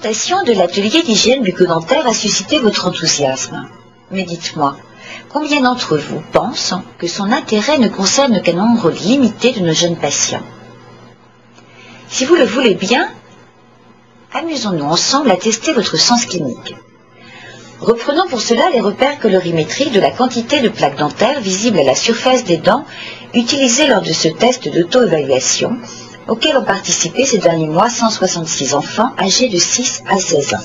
présentation de l'atelier d'hygiène bucco-dentaire a suscité votre enthousiasme. Mais dites-moi, combien d'entre vous pensent que son intérêt ne concerne qu'un nombre limité de nos jeunes patients? Si vous le voulez bien, amusons-nous ensemble à tester votre sens clinique. Reprenons pour cela les repères colorimétriques de la quantité de plaques dentaires visibles à la surface des dents utilisées lors de ce test d'auto-évaluation auquel ont participé ces derniers mois 166 enfants âgés de 6 à 16 ans.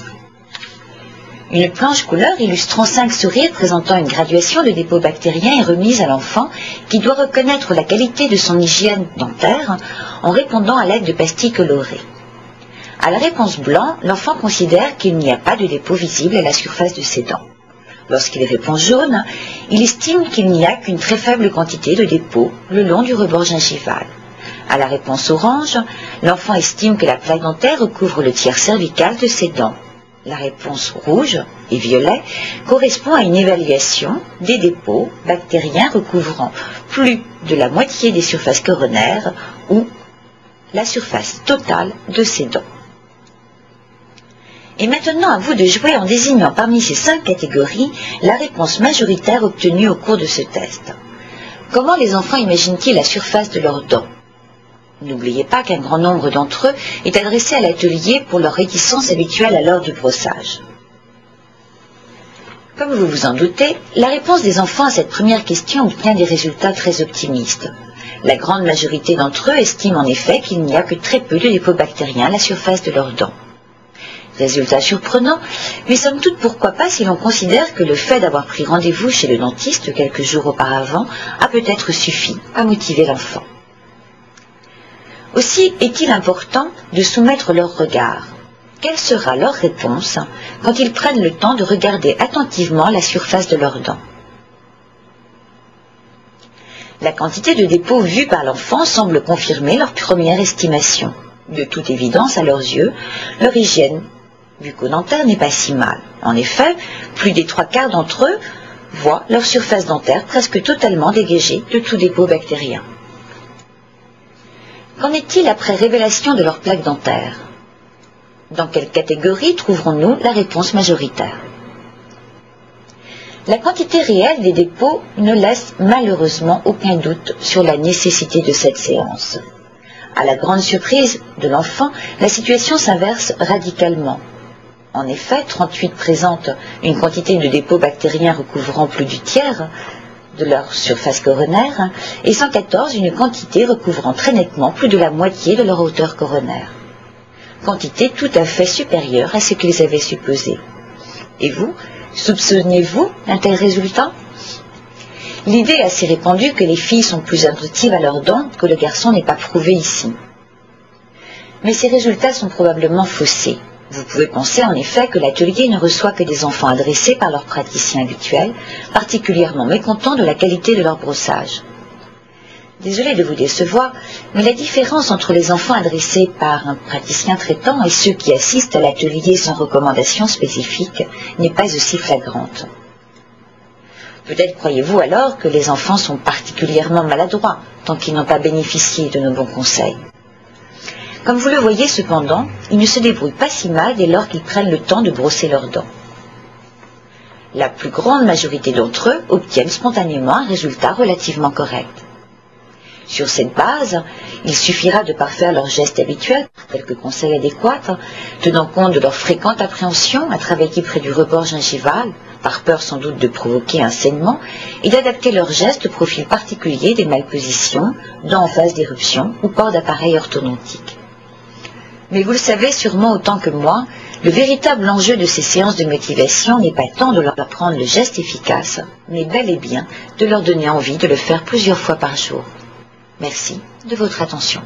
Une planche couleur illustrant 5 sourires présentant une graduation de dépôt bactérien est remise à l'enfant qui doit reconnaître la qualité de son hygiène dentaire en répondant à l'aide de pastilles colorées. À la réponse blanc, l'enfant considère qu'il n'y a pas de dépôt visible à la surface de ses dents. Lorsqu'il répond jaune, il estime qu'il n'y a qu'une très faible quantité de dépôt le long du rebord gingival. À la réponse orange, l'enfant estime que la plaque dentaire recouvre le tiers cervical de ses dents. La réponse rouge et violet correspond à une évaluation des dépôts bactériens recouvrant plus de la moitié des surfaces coronaires ou la surface totale de ses dents. Et maintenant à vous de jouer en désignant parmi ces 5 catégories la réponse majoritaire obtenue au cours de ce test. Comment les enfants imaginent-ils la surface de leurs dents? N'oubliez pas qu'un grand nombre d'entre eux est adressé à l'atelier pour leur réticence habituelle à l'heure du brossage. Comme vous vous en doutez, la réponse des enfants à cette première question obtient des résultats très optimistes. La grande majorité d'entre eux estiment en effet qu'il n'y a que très peu de dépôts bactériens à la surface de leurs dents. Résultat surprenant, mais somme toute pourquoi pas si l'on considère que le fait d'avoir pris rendez-vous chez le dentiste quelques jours auparavant a peut-être suffi à motiver l'enfant. Aussi est-il important de soumettre leur regard. Quelle sera leur réponse quand ils prennent le temps de regarder attentivement la surface de leurs dents? La quantité de dépôts vus par l'enfant semble confirmer leur première estimation. De toute évidence, à leurs yeux, leur hygiène bucco-dentaire n'est pas si mal. En effet, plus des 3/4 d'entre eux voient leur surface dentaire presque totalement dégagée de tout dépôt bactérien. Qu'en est-il après révélation de leur plaque dentaire? Dans quelle catégorie trouverons-nous la réponse majoritaire? La quantité réelle des dépôts ne laisse malheureusement aucun doute sur la nécessité de cette séance. À la grande surprise de l'enfant, la situation s'inverse radicalement. En effet, 38 présentent une quantité de dépôts bactériens recouvrant plus du tiers de leur surface coronaire et 114 une quantité recouvrant très nettement plus de la moitié de leur hauteur coronaire. Quantité tout à fait supérieure à ce qu'ils avaient supposé. Et vous, soupçonnez-vous un tel résultat? L'idée est assez répandue que les filles sont plus attentives à leurs dents que le garçon n'est pas prouvé ici. Mais ces résultats sont probablement faussés. Vous pouvez penser en effet que l'atelier ne reçoit que des enfants adressés par leurs praticiens habituels, particulièrement mécontents de la qualité de leur brossage. Désolé de vous décevoir, mais la différence entre les enfants adressés par un praticien traitant et ceux qui assistent à l'atelier sans recommandation spécifique n'est pas aussi flagrante. Peut-être croyez-vous alors que les enfants sont particulièrement maladroits tant qu'ils n'ont pas bénéficié de nos bons conseils. Comme vous le voyez cependant, ils ne se débrouillent pas si mal dès lors qu'ils prennent le temps de brosser leurs dents. La plus grande majorité d'entre eux obtiennent spontanément un résultat relativement correct. Sur cette base, il suffira de parfaire leurs gestes habituels, quelques conseils adéquats, tenant compte de leur fréquente appréhension à travailler près du rebord gingival, par peur sans doute de provoquer un saignement, et d'adapter leurs gestes au profil particulier des malpositions, dents en phase d'éruption ou port d'appareil orthodontique. Mais vous le savez sûrement autant que moi, le véritable enjeu de ces séances de motivation n'est pas tant de leur apprendre le geste efficace, mais bel et bien de leur donner envie de le faire plusieurs fois par jour. Merci de votre attention.